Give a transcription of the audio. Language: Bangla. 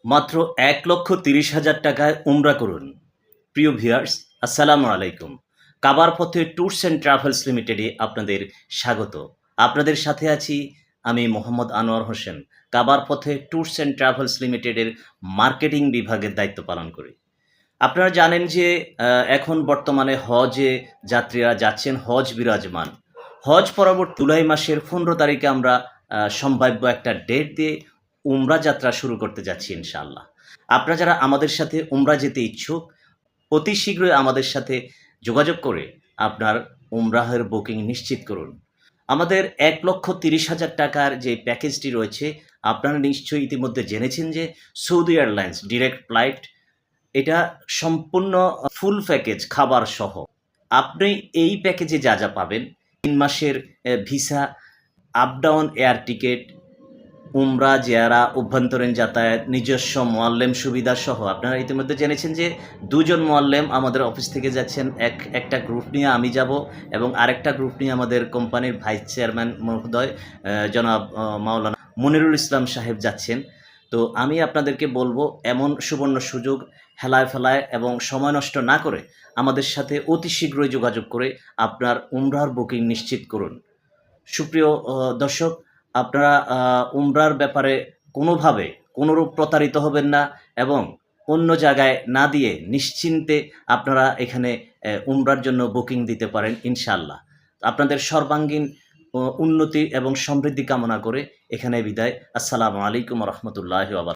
মাত্র ১,৩০,০০০ টাকায় উমরা করুন। প্রিয় ভিউয়ার্স, আসসালামু আলাইকুম। কাবার পথে ট্যুরস অ্যান্ড ট্রাভেলস লিমিটেডে আপনাদের স্বাগত। আপনাদের সাথে আছি আমি মোহাম্মদ আনোয়ার হোসেন। কাবার পথে ট্যুরস অ্যান্ড ট্রাভেলস লিমিটেডের মার্কেটিং বিভাগের দায়িত্ব পালন করি। আপনারা জানেন যে এখন বর্তমানে হজে যাত্রীরা যাচ্ছেন, হজ বিরাজমান। হজ পরবর্তী জুলাই মাসের ১৫ তারিখে আমরা সম্ভাব্য একটা ডেট দিয়ে উমরা যাত্রা শুরু করতে যাচ্ছি ইনশাআল্লাহ। আপনারা যারা আমাদের সাথে উমরা যেতে ইচ্ছুক, অতি শীঘ্রই আমাদের সাথে যোগাযোগ করে আপনার উমরাহের বুকিং নিশ্চিত করুন। আমাদের ১,৩০,০০০ টাকার যে প্যাকেজটি রয়েছে, আপনারা নিশ্চয়ই ইতিমধ্যে জেনেছেন যে সৌদি এয়ারলাইন্স ডিরেক্ট ফ্লাইট, এটা সম্পূর্ণ ফুল প্যাকেজ খাবার সহ। আপনি এই প্যাকেজে যা, যা পাবেন ৩ মাসের visa, up down air ticket, উমরা, জিয়ারা, অভ্যন্তরীণ যাতায়াত, নিজস্ব মোয়াল্লেম সুবিধা সহ। আপনারা ইতিমধ্যে জেনেছেন যে ২ জন মোয়াল্লেম আমাদের অফিস থেকে যাচ্ছেন। একটা গ্রুপ নিয়ে আমি যাব এবং আরেকটা গ্রুপ নিয়ে আমাদের কোম্পানির ভাইস চেয়ারম্যান মহোদয় জনাব মাওলানা মনিরুল ইসলাম সাহেব যাচ্ছেন। তো আমি আপনাদেরকে বলবো, এমন সুবর্ণ সুযোগ হেলায় ফেলায় এবং সময় নষ্ট না করে আমাদের সাথে অতি শীঘ্রই যোগাযোগ করে আপনার উমরার বুকিং নিশ্চিত করুন। সুপ্রিয় দর্শক, আপনারা উমরার ব্যাপারে কোনোভাবে কোনোরূপ প্রতারিত হবেন না এবং অন্য জায়গায় না দিয়ে নিশ্চিন্তে আপনারা এখানে উমরার জন্য বুকিং দিতে পারেন ইনশাআল্লাহ। আপনাদের সর্বাঙ্গীন উন্নতি এবং সমৃদ্ধি কামনা করে এখানে বিদায়। আসসালামু আলাইকুম ওয়া রাহমাতুল্লাহি ওয়া বারাকাতুহু।